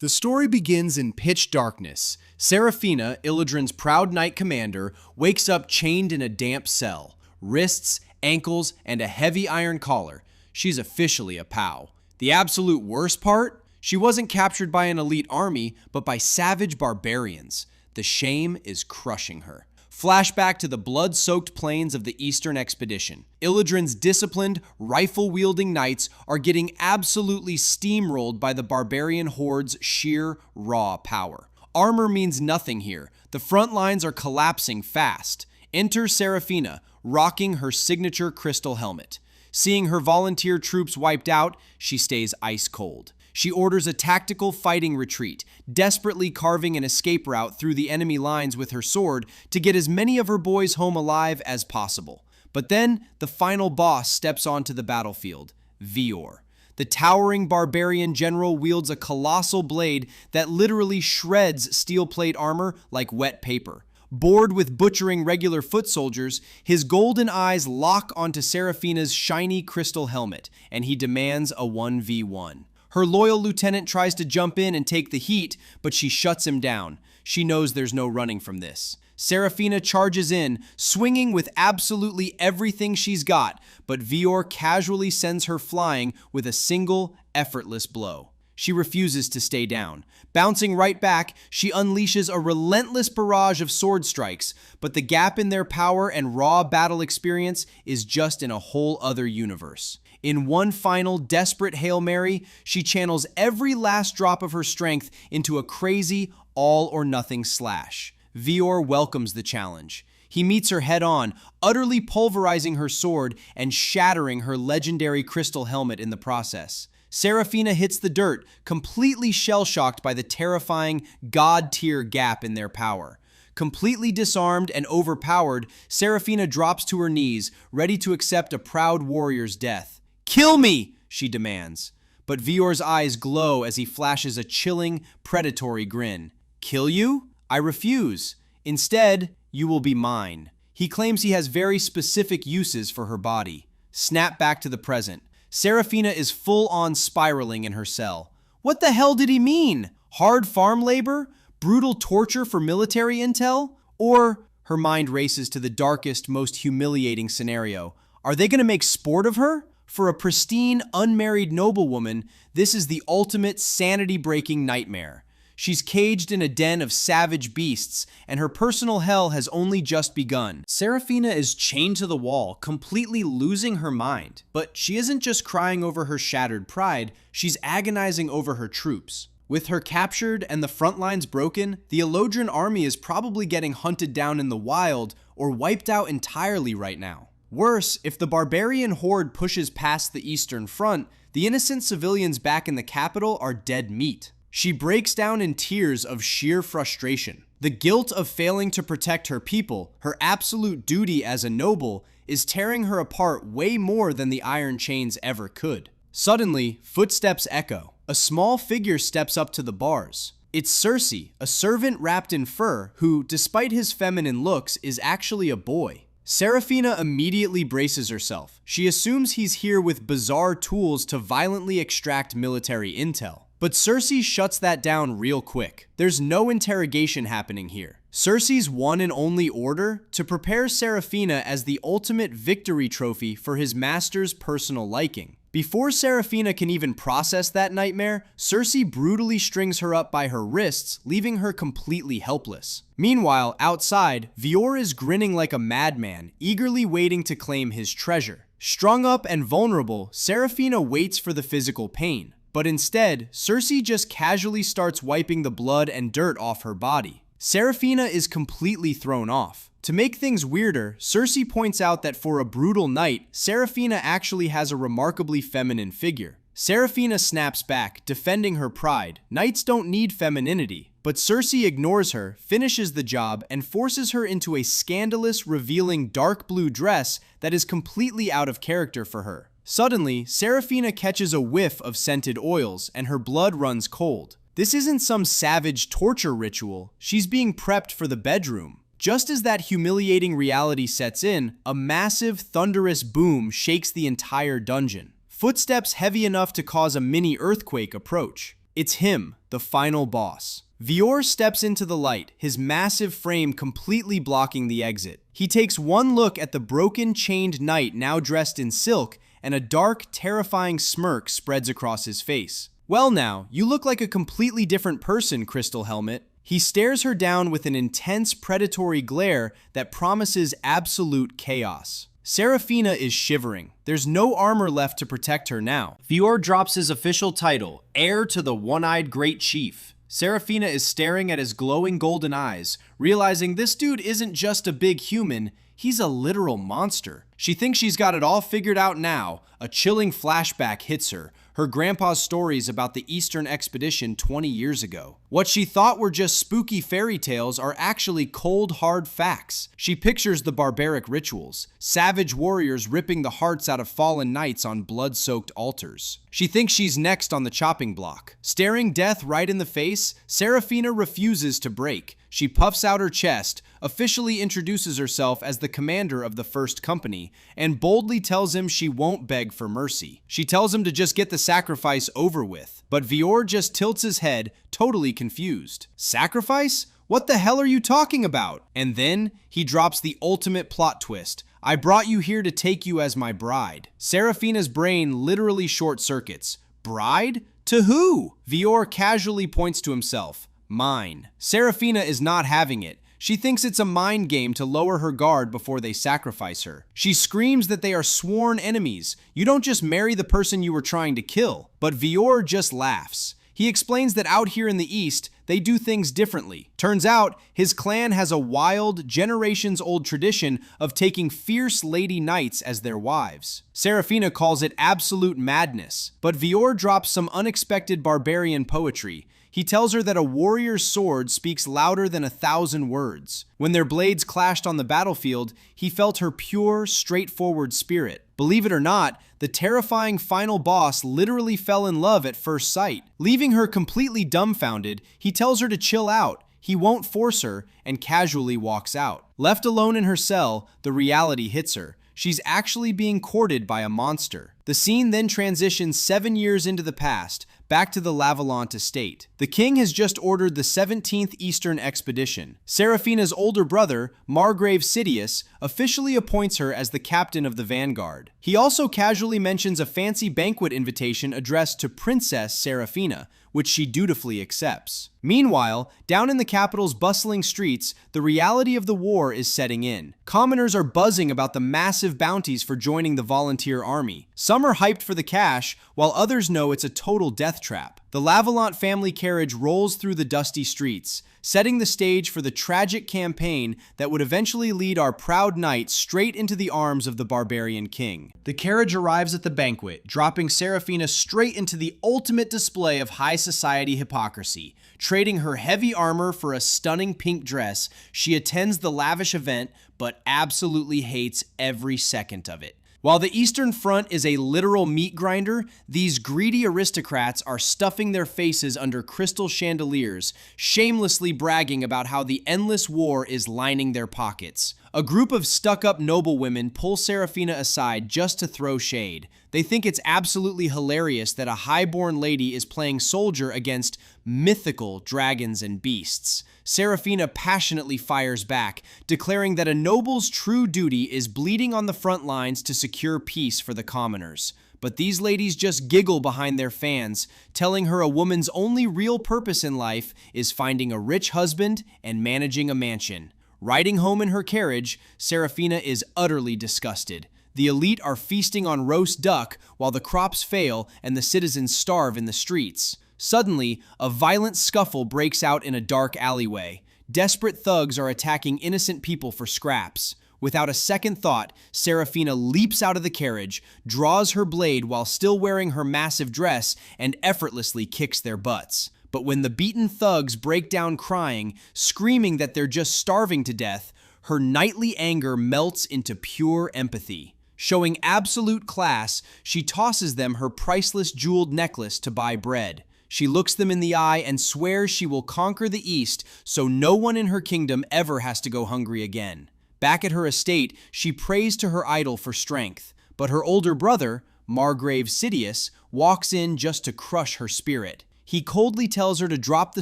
The story begins in pitch darkness. Seraphina, Illidan's proud knight commander, wakes up chained in a damp cell. Wrists, ankles, and a heavy iron collar. She's officially a POW. The absolute worst part? She wasn't captured by an elite army, but by savage barbarians. The shame is crushing her. Flashback to the blood-soaked plains of the Eastern Expedition. Illidan's disciplined, rifle-wielding knights are getting absolutely steamrolled by the barbarian horde's sheer, raw power. Armor means nothing here. The front lines are collapsing fast. Enter Seraphina, rocking her signature crystal helmet. Seeing her volunteer troops wiped out, she stays ice cold. She orders a tactical fighting retreat, desperately carving an escape route through the enemy lines with her sword to get as many of her boys home alive as possible. But then, the final boss steps onto the battlefield, Vior. The towering barbarian general wields a colossal blade that literally shreds steel plate armor like wet paper. Bored with butchering regular foot soldiers, his golden eyes lock onto Seraphina's shiny crystal helmet, and he demands a 1v1. Her loyal lieutenant tries to jump in and take the heat, but she shuts him down. She knows there's no running from this. Seraphina charges in, swinging with absolutely everything she's got, but Vior casually sends her flying with a single, effortless blow. She refuses to stay down. Bouncing right back, she unleashes a relentless barrage of sword strikes, but the gap in their power and raw battle experience is just in a whole other universe. In one final, desperate Hail Mary, she channels every last drop of her strength into a crazy, all-or-nothing slash. Vior welcomes the challenge. He meets her head-on, utterly pulverizing her sword and shattering her legendary crystal helmet in the process. Seraphina hits the dirt, completely shell-shocked by the terrifying, god-tier gap in their power. Completely disarmed and overpowered, Seraphina drops to her knees, ready to accept a proud warrior's death. "Kill me!" she demands. But Vior's eyes glow as he flashes a chilling, predatory grin. "Kill you? I refuse. Instead, you will be mine." He claims he has very specific uses for her body. Snap back to the present. Seraphina is full-on spiraling in her cell. What the hell did he mean? Hard farm labor? Brutal torture for military intel? Or, her mind races to the darkest, most humiliating scenario. Are they going to make sport of her? For a pristine, unmarried noblewoman, this is the ultimate sanity-breaking nightmare. She's caged in a den of savage beasts, and her personal hell has only just begun. Seraphina is chained to the wall, completely losing her mind. But she isn't just crying over her shattered pride, she's agonizing over her troops. With her captured and the front lines broken, the Illidan army is probably getting hunted down in the wild or wiped out entirely right now. Worse, if the barbarian horde pushes past the Eastern Front, the innocent civilians back in the capital are dead meat. She breaks down in tears of sheer frustration. The guilt of failing to protect her people, her absolute duty as a noble, is tearing her apart way more than the iron chains ever could. Suddenly, footsteps echo. A small figure steps up to the bars. It's Cersei, a servant wrapped in fur who, despite his feminine looks, is actually a boy. Seraphina immediately braces herself. She assumes he's here with bizarre tools to violently extract military intel. But Cersei shuts that down real quick. There's no interrogation happening here. Cersei's one and only order? To prepare Seraphina as the ultimate victory trophy for his master's personal liking. Before Seraphina can even process that nightmare, Cersei brutally strings her up by her wrists, leaving her completely helpless. Meanwhile, outside, Vior is grinning like a madman, eagerly waiting to claim his treasure. Strung up and vulnerable, Seraphina waits for the physical pain. But instead, Cersei just casually starts wiping the blood and dirt off her body. Seraphina is completely thrown off. To make things weirder, Cersei points out that for a brutal knight, Seraphina actually has a remarkably feminine figure. Seraphina snaps back, defending her pride. Knights don't need femininity. But Cersei ignores her, finishes the job, and forces her into a scandalous, revealing dark blue dress that is completely out of character for her. Suddenly, Seraphina catches a whiff of scented oils, and her blood runs cold. This isn't some savage torture ritual. She's being prepped for the bedroom. Just as that humiliating reality sets in, a massive, thunderous boom shakes the entire dungeon. Footsteps heavy enough to cause a mini earthquake approach. It's him, the final boss. Vior steps into the light, his massive frame completely blocking the exit. He takes one look at the broken, chained knight now dressed in silk, and a dark, terrifying smirk spreads across his face. Well now, you look like a completely different person, Crystal Helmet. He stares her down with an intense, predatory glare that promises absolute chaos. Seraphina is shivering. There's no armor left to protect her now. Vior drops his official title, heir to the one-eyed great chief. Seraphina is staring at his glowing golden eyes, realizing this dude isn't just a big human, he's a literal monster. She thinks she's got it all figured out now. A chilling flashback hits her, her grandpa's stories about the Eastern expedition 20 years ago. What she thought were just spooky fairy tales are actually cold, hard facts. She pictures the barbaric rituals, savage warriors ripping the hearts out of fallen knights on blood-soaked altars. She thinks she's next on the chopping block. Staring death right in the face, Seraphina refuses to break. She puffs out her chest, officially introduces herself as the commander of the First Company, and boldly tells him she won't beg for mercy. She tells him to just get the sacrifice over with, but Vior just tilts his head, totally confused. Sacrifice? What the hell are you talking about? And then he drops the ultimate plot twist. I brought you here to take you as my bride. Seraphina's brain literally short-circuits. Bride? To who? Vior casually points to himself. Mine. Seraphina is not having it. She thinks it's a mind game to lower her guard before they sacrifice her. She screams that they are sworn enemies. You don't just marry the person you were trying to kill. But Vior just laughs. He explains that out here in the East, they do things differently. Turns out, his clan has a wild, generations-old tradition of taking fierce lady knights as their wives. Seraphina calls it absolute madness, but Vior drops some unexpected barbarian poetry. He tells her that a warrior's sword speaks louder than 1,000 words. When their blades clashed on the battlefield, he felt her pure, straightforward spirit. Believe it or not, the terrifying final boss literally fell in love at first sight. Leaving her completely dumbfounded, he tells her to chill out. He won't force her, and casually walks out. Left alone in her cell, the reality hits her. She's actually being courted by a monster. The scene then transitions 7 years into the past, back to the Lavallant estate. The king has just ordered the 17th Eastern Expedition. Seraphina's older brother, Margrave Sidious, officially appoints her as the captain of the vanguard. He also casually mentions a fancy banquet invitation addressed to Princess Seraphina, which she dutifully accepts. Meanwhile, down in the capital's bustling streets, the reality of the war is setting in. Commoners are buzzing about the massive bounties for joining the volunteer army. Some are hyped for the cash, while others know it's a total death trap. The Lavallant family carriage rolls through the dusty streets, setting the stage for the tragic campaign that would eventually lead our proud knight straight into the arms of the barbarian king. The carriage arrives at the banquet, dropping Seraphina straight into the ultimate display of high society hypocrisy. Trading her heavy armor for a stunning pink dress, she attends the lavish event, but absolutely hates every second of it. While the Eastern Front is a literal meat grinder, these greedy aristocrats are stuffing their faces under crystal chandeliers, shamelessly bragging about how the endless war is lining their pockets. A group of stuck-up noblewomen pull Seraphina aside just to throw shade. They think it's absolutely hilarious that a highborn lady is playing soldier against mythical dragons and beasts. Seraphina passionately fires back, declaring that a noble's true duty is bleeding on the front lines to secure peace for the commoners. But these ladies just giggle behind their fans, telling her a woman's only real purpose in life is finding a rich husband and managing a mansion. Riding home in her carriage, Seraphina is utterly disgusted. The elite are feasting on roast duck while the crops fail and the citizens starve in the streets. Suddenly, a violent scuffle breaks out in a dark alleyway. Desperate thugs are attacking innocent people for scraps. Without a second thought, Seraphina leaps out of the carriage, draws her blade while still wearing her massive dress, and effortlessly kicks their butts. But when the beaten thugs break down crying, screaming that they're just starving to death, her knightly anger melts into pure empathy. Showing absolute class, she tosses them her priceless jeweled necklace to buy bread. She looks them in the eye and swears she will conquer the East so no one in her kingdom ever has to go hungry again. Back at her estate, she prays to her idol for strength, but her older brother, Margrave Sidious, walks in just to crush her spirit. He coldly tells her to drop the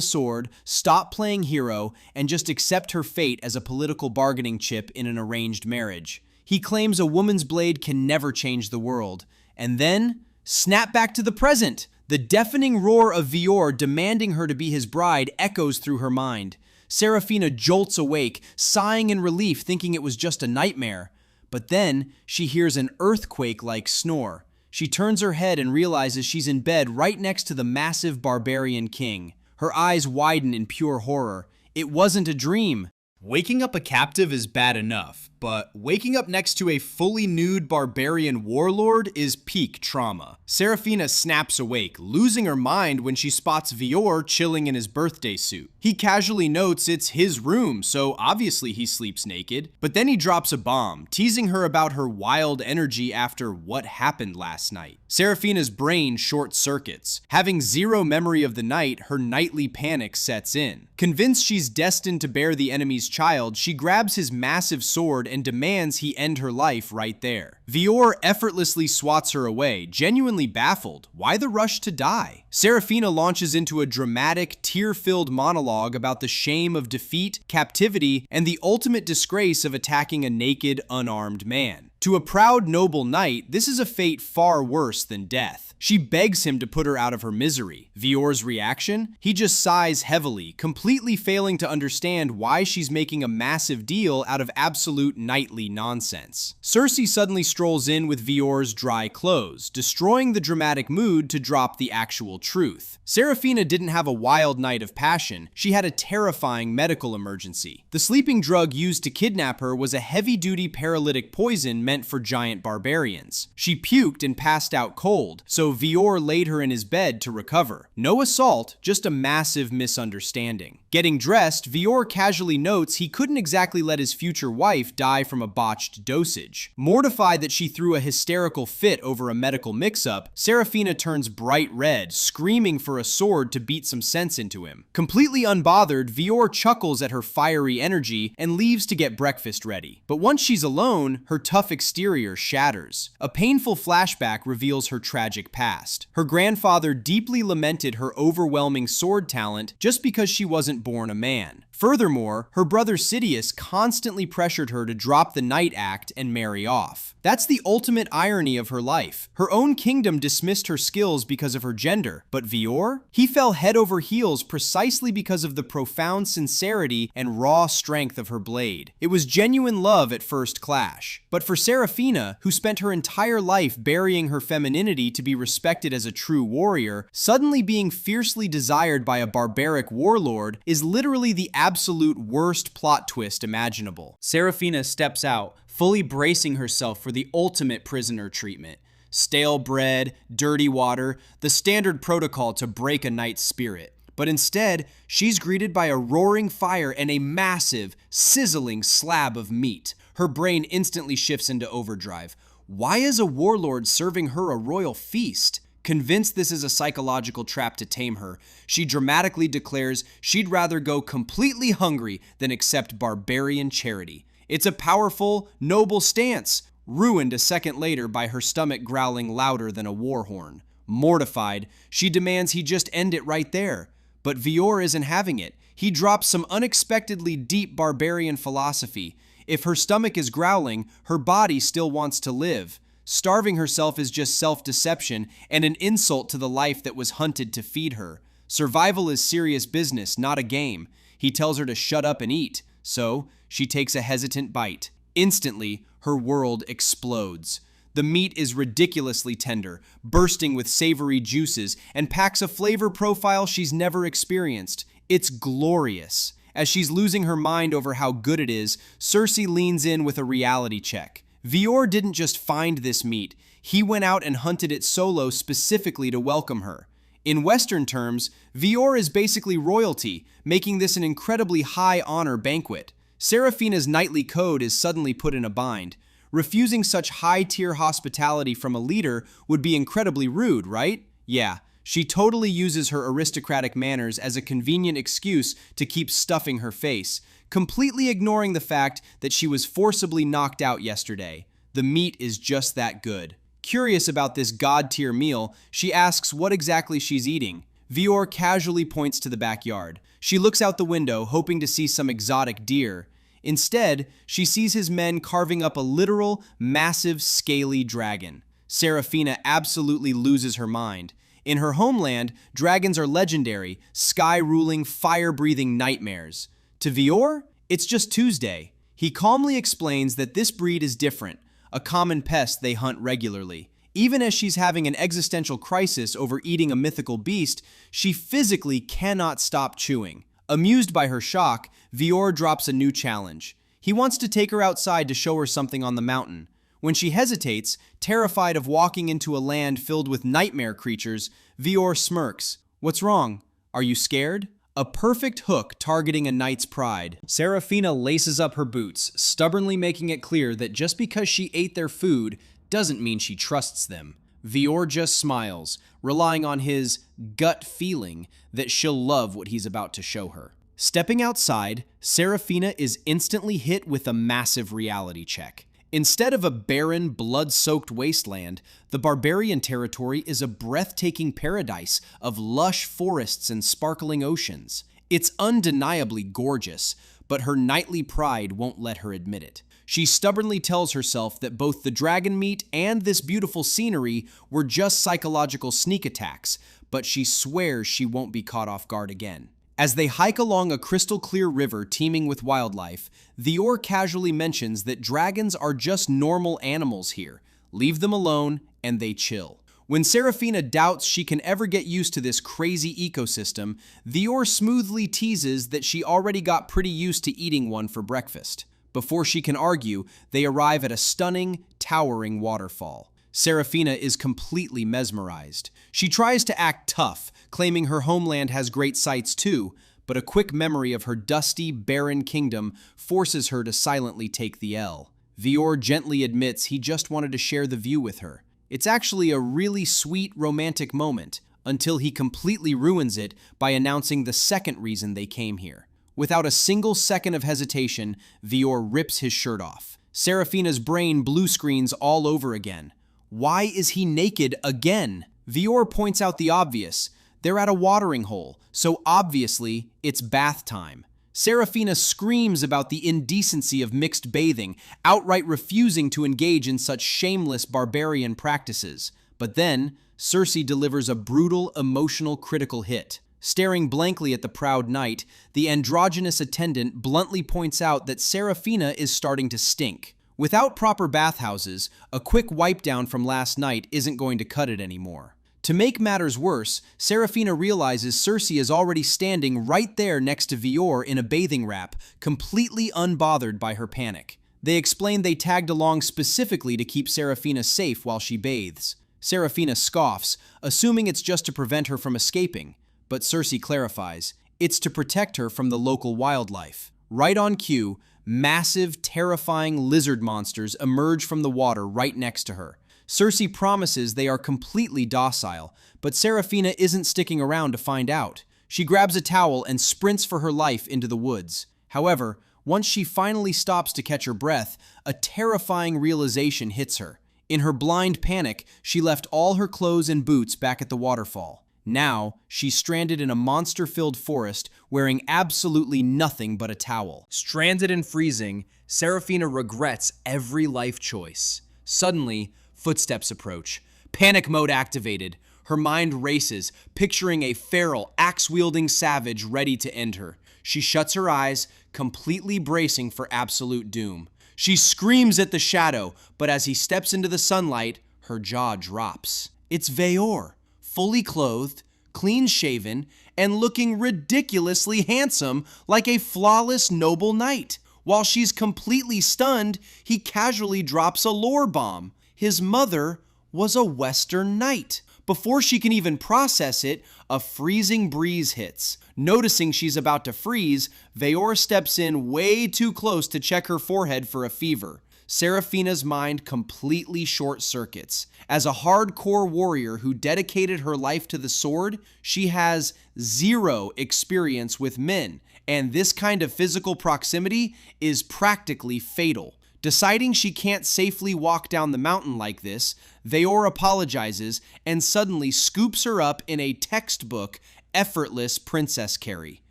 sword, stop playing hero, and just accept her fate as a political bargaining chip in an arranged marriage. He claims a woman's blade can never change the world. And then, snap back to the present! The deafening roar of Vior demanding her to be his bride echoes through her mind. Serafina jolts awake, sighing in relief, thinking it was just a nightmare. But then, she hears an earthquake-like snore. She turns her head and realizes she's in bed right next to the massive barbarian king. Her eyes widen in pure horror. It wasn't a dream. Waking up a captive is bad enough, but waking up next to a fully nude barbarian warlord is peak trauma. Serafina snaps awake, losing her mind when she spots Vior chilling in his birthday suit. He casually notes it's his room, so obviously he sleeps naked. But then he drops a bomb, teasing her about her wild energy after what happened last night. Serafina's brain short-circuits. Having zero memory of the night, her nightly panic sets in. Convinced she's destined to bear the enemy's child, she grabs his massive sword and demands he end her life right there. Vior effortlessly swats her away, genuinely baffled. Why the rush to die? Serafina launches into a dramatic, tear-filled monologue about the shame of defeat, captivity, and the ultimate disgrace of attacking a naked, unarmed man. To a proud, noble knight, this is a fate far worse than death. She begs him to put her out of her misery. Vior's reaction? He just sighs heavily, completely failing to understand why she's making a massive deal out of absolute knightly nonsense. Cersei suddenly strolls in with Vior's dry clothes, destroying the dramatic mood to drop the actual truth. Serafina didn't have a wild night of passion, she had a terrifying medical emergency. The sleeping drug used to kidnap her was a heavy-duty paralytic poison meant for giant barbarians. She puked and passed out cold, so Vior laid her in his bed to recover. No assault, just a massive misunderstanding. Getting dressed, Vior casually notes he couldn't exactly let his future wife die from a botched dosage. Mortified that she threw a hysterical fit over a medical mix-up, Serafina turns bright red, screaming for a sword to beat some sense into him. Completely unbothered, Vior chuckles at her fiery energy and leaves to get breakfast ready. But once she's alone, her tough exterior shatters. A painful flashback reveals her tragic past. Her grandfather deeply lamented her overwhelming sword talent just because she wasn't born a man. Furthermore, her brother Sidious constantly pressured her to drop the knight act and marry off. That's the ultimate irony of her life. Her own kingdom dismissed her skills because of her gender, but Vior? He fell head over heels precisely because of the profound sincerity and raw strength of her blade. It was genuine love at first clash. But for Serafina, who spent her entire life burying her femininity to be respected as a true warrior, suddenly being fiercely desired by a barbaric warlord is literally the absolute worst plot twist imaginable. Serafina steps out, fully bracing herself for the ultimate prisoner treatment. Stale bread, dirty water, the standard protocol to break a knight's spirit. But instead, she's greeted by a roaring fire and a massive, sizzling slab of meat. Her brain instantly shifts into overdrive. Why is a warlord serving her a royal feast? Convinced this is a psychological trap to tame her, she dramatically declares she'd rather go completely hungry than accept barbarian charity. It's a powerful, noble stance, ruined a second later by her stomach growling louder than a war horn. Mortified, she demands he just end it right there. But Vior isn't having it. He drops some unexpectedly deep barbarian philosophy. If her stomach is growling, her body still wants to live. Starving herself is just self-deception and an insult to the life that was hunted to feed her. Survival is serious business, not a game. He tells her to shut up and eat, so she takes a hesitant bite. Instantly, her world explodes. The meat is ridiculously tender, bursting with savory juices, and packs a flavor profile she's never experienced. It's glorious. As she's losing her mind over how good it is, Cersei leans in with a reality check. Vior didn't just find this meat, he went out and hunted it solo specifically to welcome her. In Western terms, Vior is basically royalty, making this an incredibly high honor banquet. Serafina's knightly code is suddenly put in a bind. Refusing such high-tier hospitality from a leader would be incredibly rude, right? Yeah, she totally uses her aristocratic manners as a convenient excuse to keep stuffing her face, completely ignoring the fact that she was forcibly knocked out yesterday. The meat is just that good. Curious about this god-tier meal, she asks what exactly she's eating. Vior casually points to the backyard. She looks out the window, hoping to see some exotic deer. Instead, she sees his men carving up a literal, massive, scaly dragon. Serafina absolutely loses her mind. In her homeland, dragons are legendary, sky-ruling, fire-breathing nightmares. To Vior, it's just Tuesday. He calmly explains that this breed is different, a common pest they hunt regularly. Even as she's having an existential crisis over eating a mythical beast, she physically cannot stop chewing. Amused by her shock, Vior drops a new challenge. He wants to take her outside to show her something on the mountain. When she hesitates, terrified of walking into a land filled with nightmare creatures, Vior smirks. What's wrong? Are you scared? A perfect hook targeting a knight's pride. Serafina laces up her boots, stubbornly making it clear that just because she ate their food doesn't mean she trusts them. Vior just smiles, relying on his gut feeling that she'll love what he's about to show her. Stepping outside, Serafina is instantly hit with a massive reality check. Instead of a barren, blood-soaked wasteland, the Barbarian territory is a breathtaking paradise of lush forests and sparkling oceans. It's undeniably gorgeous, but her knightly pride won't let her admit it. She stubbornly tells herself that both the dragon meat and this beautiful scenery were just psychological sneak attacks, but she swears she won't be caught off guard again. As they hike along a crystal-clear river teeming with wildlife, Vior casually mentions that dragons are just normal animals here. Leave them alone, and they chill. When Serafina doubts she can ever get used to this crazy ecosystem, Vior smoothly teases that she already got pretty used to eating one for breakfast. Before she can argue, they arrive at a stunning, towering waterfall. Serafina is completely mesmerized. She tries to act tough, claiming her homeland has great sights too, but a quick memory of her dusty, barren kingdom forces her to silently take the L. Vior gently admits he just wanted to share the view with her. It's actually a really sweet, romantic moment, until he completely ruins it by announcing the second reason they came here. Without a single second of hesitation, Vior rips his shirt off. Serafina's brain blue screens all over again. Why is he naked again? Vior points out the obvious. They're at a watering hole, so obviously it's bath time. Serafina screams about the indecency of mixed bathing, outright refusing to engage in such shameless barbarian practices. But then, Cersei delivers a brutal, emotional, critical hit. Staring blankly at the proud knight, the androgynous attendant bluntly points out that Serafina is starting to stink. Without proper bathhouses, a quick wipe down from last night isn't going to cut it anymore. To make matters worse, Serafina realizes Cersei is already standing right there next to Vior in a bathing wrap, completely unbothered by her panic. They explain they tagged along specifically to keep Serafina safe while she bathes. Serafina scoffs, assuming it's just to prevent her from escaping. But Cersei clarifies, it's to protect her from the local wildlife. Right on cue, massive, terrifying lizard monsters emerge from the water right next to her. Cersei promises they are completely docile, but Serafina isn't sticking around to find out. She grabs a towel and sprints for her life into the woods. However, once she finally stops to catch her breath, a terrifying realization hits her. In her blind panic, she left all her clothes and boots back at the waterfall. Now, she's stranded in a monster-filled forest, wearing absolutely nothing but a towel. Stranded and freezing, Serafina regrets every life choice. Suddenly, footsteps approach. Panic mode activated. Her mind races, picturing a feral, axe-wielding savage ready to end her. She shuts her eyes, completely bracing for absolute doom. She screams at the shadow, but as he steps into the sunlight, her jaw drops. It's Vior, fully clothed, clean-shaven, and looking ridiculously handsome like a flawless noble knight. While she's completely stunned, he casually drops a lore bomb. His mother was a Western knight. Before she can even process it, a freezing breeze hits. Noticing she's about to freeze, Vior steps in way too close to check her forehead for a fever. Serafina's mind completely short-circuits. As a hardcore warrior who dedicated her life to the sword, she has zero experience with men, and this kind of physical proximity is practically fatal. Deciding she can't safely walk down the mountain like this, Vior apologizes and suddenly scoops her up in a textbook effortless princess carry.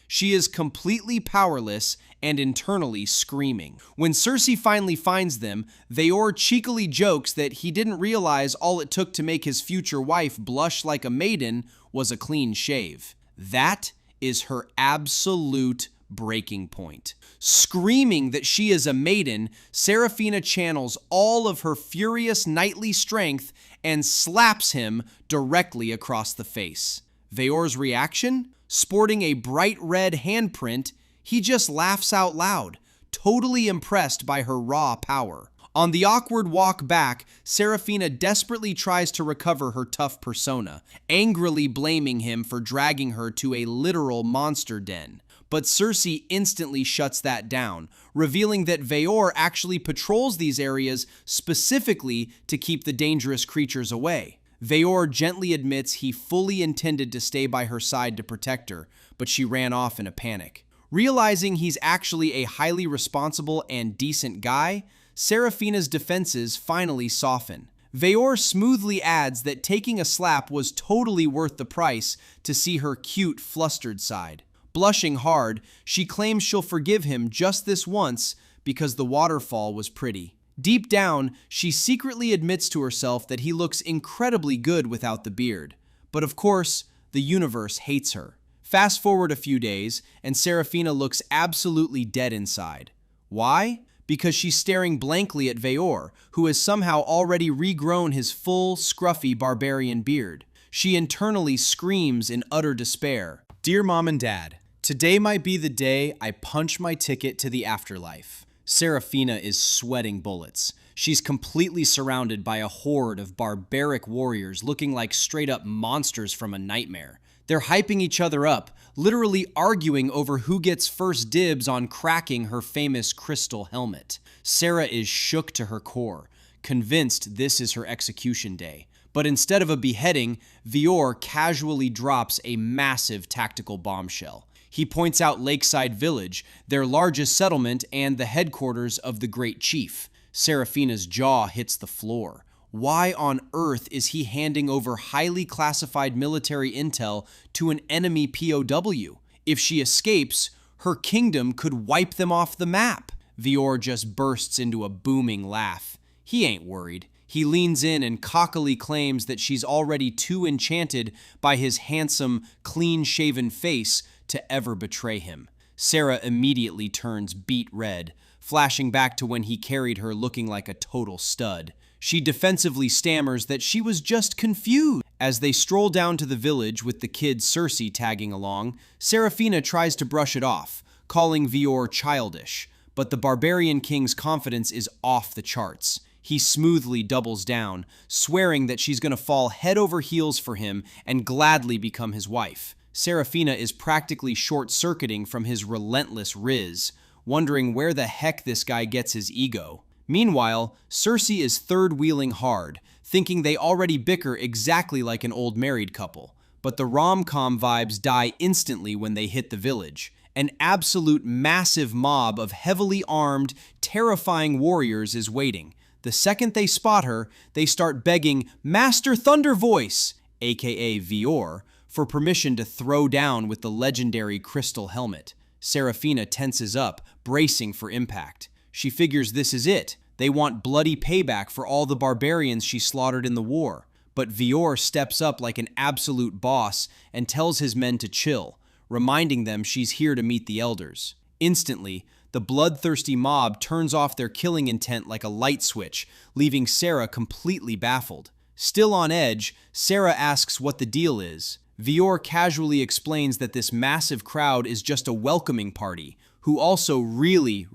She is completely powerless and internally screaming. When Cersei finally finds them, Veor cheekily jokes that he didn't realize all it took to make his future wife blush like a maiden was a clean shave. That is her absolute breaking point. Screaming that she is a maiden, Seraphina channels all of her furious knightly strength and slaps him directly across the face. Veor's reaction? Sporting a bright red handprint, he just laughs out loud, totally impressed by her raw power. On the awkward walk back, Seraphina desperately tries to recover her tough persona, angrily blaming him for dragging her to a literal monster den. But Cersei instantly shuts that down, revealing that Veor actually patrols these areas specifically to keep the dangerous creatures away. Veor gently admits he fully intended to stay by her side to protect her, but she ran off in a panic. Realizing he's actually a highly responsible and decent guy, Seraphina's defenses finally soften. Veor smoothly adds that taking a slap was totally worth the price to see her cute, flustered side. Blushing hard, she claims she'll forgive him just this once because the waterfall was pretty. Deep down, she secretly admits to herself that he looks incredibly good without the beard. But of course, the universe hates her. Fast forward a few days, and Seraphina looks absolutely dead inside. Why? Because she's staring blankly at Veor, who has somehow already regrown his full, scruffy barbarian beard. She internally screams in utter despair. Dear Mom and Dad, today might be the day I punch my ticket to the afterlife. Seraphina is sweating bullets. She's completely surrounded by a horde of barbaric warriors looking like straight-up monsters from a nightmare. They're hyping each other up, literally arguing over who gets first dibs on cracking her famous crystal helmet. Sarah is shook to her core, convinced this is her execution day. But instead of a beheading, Veor casually drops a massive tactical bombshell. He points out Lakeside Village, their largest settlement and the headquarters of the Great Chief. Seraphina's jaw hits the floor. Why on earth is he handing over highly classified military intel to an enemy POW? If she escapes, her kingdom could wipe them off the map. Veor just bursts into a booming laugh. He ain't worried. He leans in and cockily claims that she's already too enchanted by his handsome, clean-shaven face to ever betray him. Sarah immediately turns beet red, flashing back to when he carried her looking like a total stud. She defensively stammers that she was just confused. As they stroll down to the village with the kid Cersei tagging along, Seraphina tries to brush it off, calling Veor childish. But the Barbarian King's confidence is off the charts. He smoothly doubles down, swearing that she's gonna fall head over heels for him and gladly become his wife. Seraphina is practically short-circuiting from his relentless riz, wondering where the heck this guy gets his ego. Meanwhile, Cersei is third-wheeling hard, thinking they already bicker exactly like an old married couple. But the rom-com vibes die instantly when they hit the village. An absolute massive mob of heavily armed, terrifying warriors is waiting. The second they spot her, they start begging Master Thunder Voice, aka Veor, for permission to throw down with the legendary crystal helmet. Seraphina tenses up, bracing for impact. She figures this is it. They want bloody payback for all the barbarians she slaughtered in the war. But Veor steps up like an absolute boss and tells his men to chill, reminding them she's here to meet the elders. Instantly, the bloodthirsty mob turns off their killing intent like a light switch, leaving Sarah completely baffled. Still on edge, Sarah asks what the deal is. Veor casually explains that this massive crowd is just a welcoming party, who also really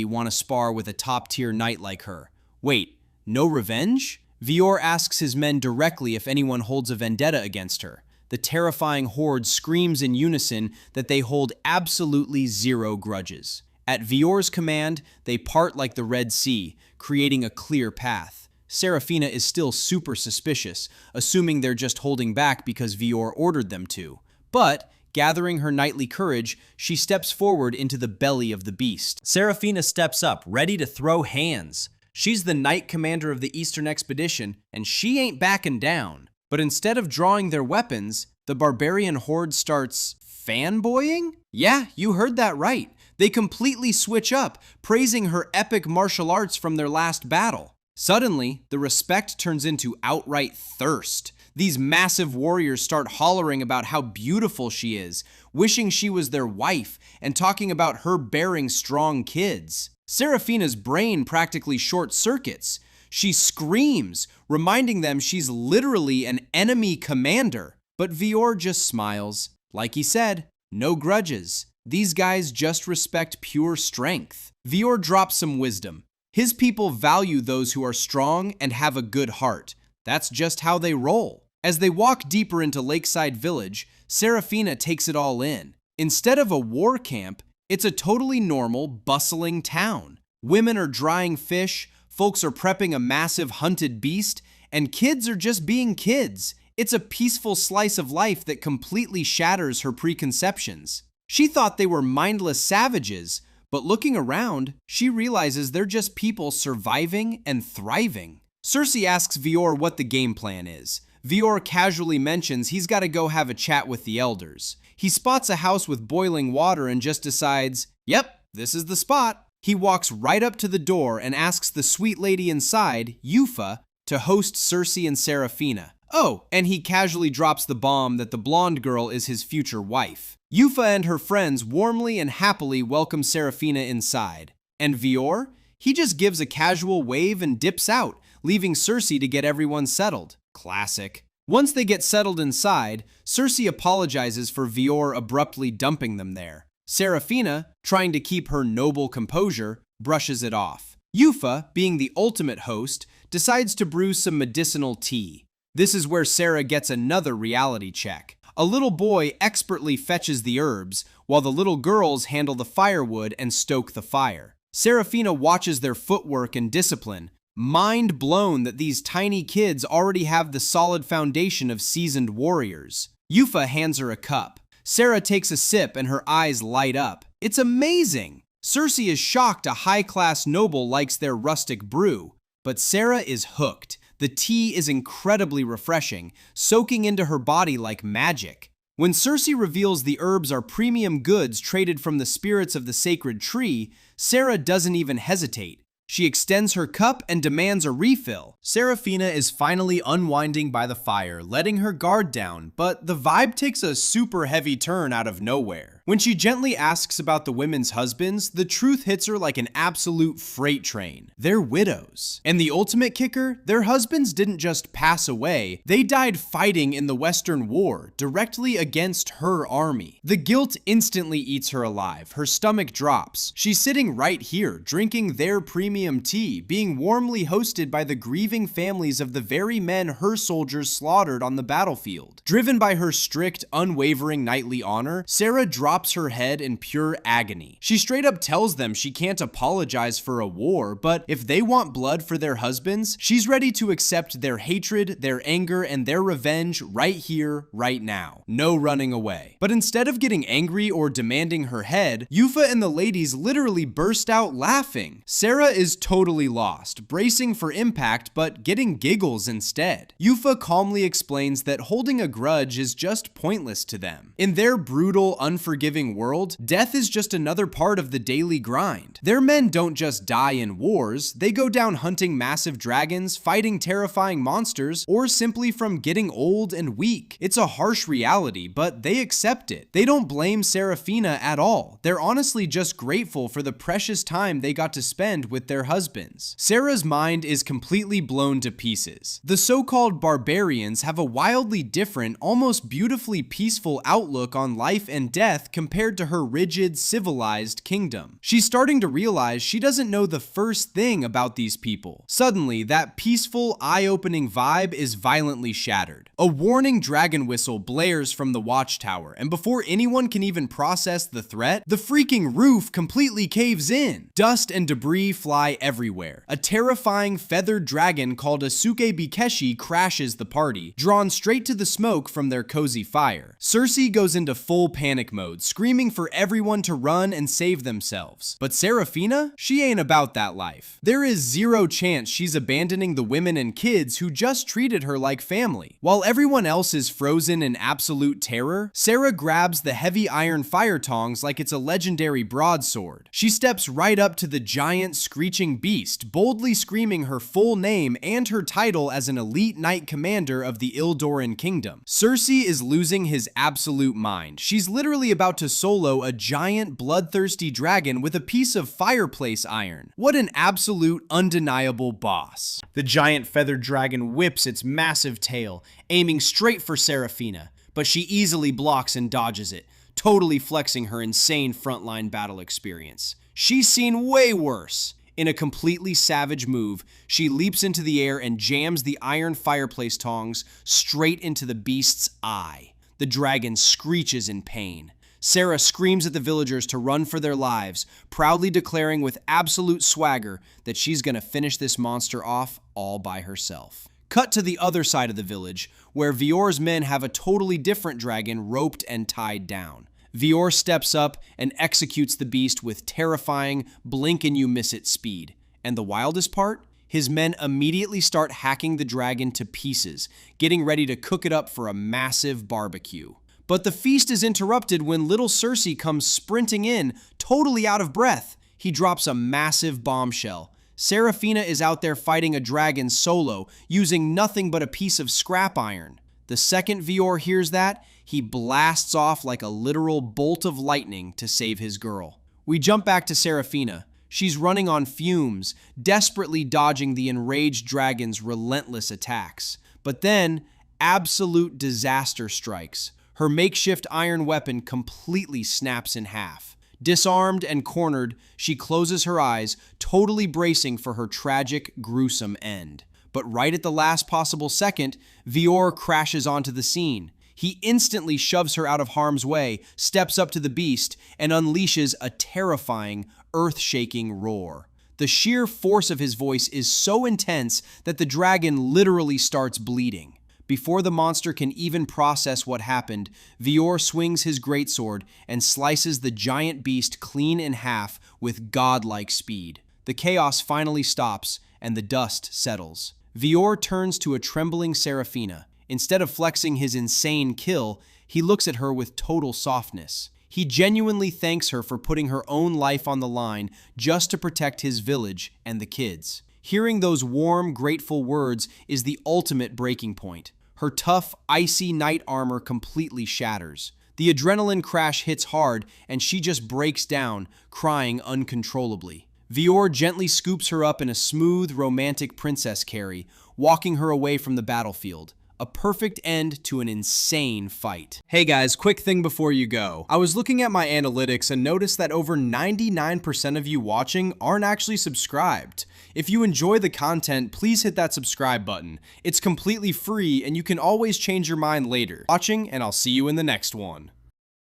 want to spar with a top-tier knight like her. Wait, no revenge? Veor asks his men directly if anyone holds a vendetta against her. The terrifying horde screams in unison that they hold absolutely zero grudges. At Veor's command, they part like the Red Sea, creating a clear path. Seraphina is still super suspicious, assuming they're just holding back because Veor ordered them to. But, gathering her knightly courage, she steps forward into the belly of the beast. Seraphina steps up, ready to throw hands. She's the knight commander of the Eastern Expedition, and she ain't backing down. But instead of drawing their weapons, the barbarian horde starts fanboying? Yeah, you heard that right. They completely switch up, praising her epic martial arts from their last battle. Suddenly, the respect turns into outright thirst. These massive warriors start hollering about how beautiful she is, wishing she was their wife, and talking about her bearing strong kids. Serafina's brain practically short-circuits. She screams, reminding them she's literally an enemy commander. But Vior just smiles. Like he said, no grudges. These guys just respect pure strength. Vior drops some wisdom. His people value those who are strong and have a good heart. That's just how they roll. As they walk deeper into Lakeside Village, Serafina takes it all in. Instead of a war camp, it's a totally normal, bustling town. Women are drying fish, folks are prepping a massive hunted beast, and kids are just being kids. It's a peaceful slice of life that completely shatters her preconceptions. She thought they were mindless savages, but looking around, she realizes they're just people surviving and thriving. Cersei asks Vior what the game plan is. Vior casually mentions he's got to go have a chat with the elders. He spots a house with boiling water and just decides, yep, this is the spot. He walks right up to the door and asks the sweet lady inside, Yufa, to host Cersei and Serafina. Oh, and he casually drops the bomb that the blonde girl is his future wife. Yufa and her friends warmly and happily welcome Serafina inside. And Vior? He just gives a casual wave and dips out, leaving Cersei to get everyone settled. Classic. Once they get settled inside, Cersei apologizes for Vior abruptly dumping them there. Serafina, trying to keep her noble composure, brushes it off. Yufa, being the ultimate host, decides to brew some medicinal tea. This is where Sarah gets another reality check. A little boy expertly fetches the herbs, while the little girls handle the firewood and stoke the fire. Serafina watches their footwork and discipline, mind blown that these tiny kids already have the solid foundation of seasoned warriors. Yufa hands her a cup. Sarah takes a sip and her eyes light up. It's amazing! Cersei is shocked a high-class noble likes their rustic brew, but Sarah is hooked. The tea is incredibly refreshing, soaking into her body like magic. When Cersei reveals the herbs are premium goods traded from the spirits of the sacred tree, Sarah doesn't even hesitate. She extends her cup and demands a refill. Serafina is finally unwinding by the fire, letting her guard down, but the vibe takes a super heavy turn out of nowhere. When she gently asks about the women's husbands, the truth hits her like an absolute freight train. They're widows. And the ultimate kicker, their husbands didn't just pass away, they died fighting in the Western War, directly against her army. The guilt instantly eats her alive. Her stomach drops. She's sitting right here, drinking their premium tea, being warmly hosted by the grieving families of the very men her soldiers slaughtered on the battlefield. Driven by her strict, unwavering knightly honor, Sarah drops her head in pure agony. She straight up tells them she can't apologize for a war, but if they want blood for their husbands, she's ready to accept their hatred, their anger, and their revenge right here, right now. No running away. But instead of getting angry or demanding her head, Yufa and the ladies literally burst out laughing. Sarah is totally lost, bracing for impact but getting giggles instead. Yufa calmly explains that holding a grudge is just pointless to them. In their brutal, unforgiving world, death is just another part of the daily grind. Their men don't just die in wars, they go down hunting massive dragons, fighting terrifying monsters, or simply from getting old and weak. It's a harsh reality, but they accept it. They don't blame Serafina at all. They're honestly just grateful for the precious time they got to spend with their husbands. Sarah's mind is completely blown to pieces. The so-called barbarians have a wildly different, almost beautifully peaceful outlook on life and death compared to her rigid, civilized kingdom. She's starting to realize she doesn't know the first thing about these people. Suddenly, that peaceful, eye-opening vibe is violently shattered. A warning dragon whistle blares from the watchtower, and before anyone can even process the threat, the freaking roof completely caves in. Dust and debris fly everywhere. A terrifying feathered dragon called a Suke Bikeshi crashes the party, drawn straight to the smoke from their cozy fire. Cersei goes into full panic mode, screaming for everyone to run and save themselves. But Seraphina? She ain't about that life. There is zero chance she's abandoning the women and kids who just treated her like family. While everyone else is frozen in absolute terror, Sarah grabs the heavy iron fire tongs like it's a legendary broadsword. She steps right up to the giant screeching beast, boldly screaming her full name and her title as an elite knight commander of the Ildoran kingdom. Cersei is losing his absolute mind. She's literally about to solo a giant bloodthirsty dragon with a piece of fireplace iron. What an absolute undeniable boss. The giant feathered dragon whips its massive tail, aiming straight for Seraphina, but she easily blocks and dodges it, totally flexing her insane frontline battle experience. She's seen way worse. In a completely savage move, she leaps into the air and jams the iron fireplace tongs straight into the beast's eye. The dragon screeches in pain. Sarah screams at the villagers to run for their lives, proudly declaring with absolute swagger that she's gonna finish this monster off all by herself. Cut to the other side of the village, where Vior's men have a totally different dragon roped and tied down. Vior steps up and executes the beast with terrifying blink-and-you-miss-it speed. And the wildest part? His men immediately start hacking the dragon to pieces, getting ready to cook it up for a massive barbecue. But the feast is interrupted when little Cersei comes sprinting in, totally out of breath. He drops a massive bombshell. Seraphina is out there fighting a dragon solo, using nothing but a piece of scrap iron. The second Vior hears that, he blasts off like a literal bolt of lightning to save his girl. We jump back to Seraphina. She's running on fumes, desperately dodging the enraged dragon's relentless attacks. But then, absolute disaster strikes. Her makeshift iron weapon completely snaps in half. Disarmed and cornered, she closes her eyes, totally bracing for her tragic, gruesome end. But right at the last possible second, Vior crashes onto the scene. He instantly shoves her out of harm's way, steps up to the beast, and unleashes a terrifying, earth-shaking roar. The sheer force of his voice is so intense that the dragon literally starts bleeding. Before the monster can even process what happened, Vior swings his greatsword and slices the giant beast clean in half with godlike speed. The chaos finally stops, and the dust settles. Vior turns to a trembling Seraphina. Instead of flexing his insane kill, he looks at her with total softness. He genuinely thanks her for putting her own life on the line just to protect his village and the kids. Hearing those warm, grateful words is the ultimate breaking point. Her tough, icy knight armor completely shatters. The adrenaline crash hits hard, and she just breaks down, crying uncontrollably. Vior gently scoops her up in a smooth, romantic princess carry, walking her away from the battlefield. A perfect end to an insane fight. Hey guys, quick thing before you go. I was looking at my analytics and noticed that over 99% of you watching aren't actually subscribed. If you enjoy the content, please hit that subscribe button. It's completely free and you can always change your mind later. Watching, and I'll see you in the next one.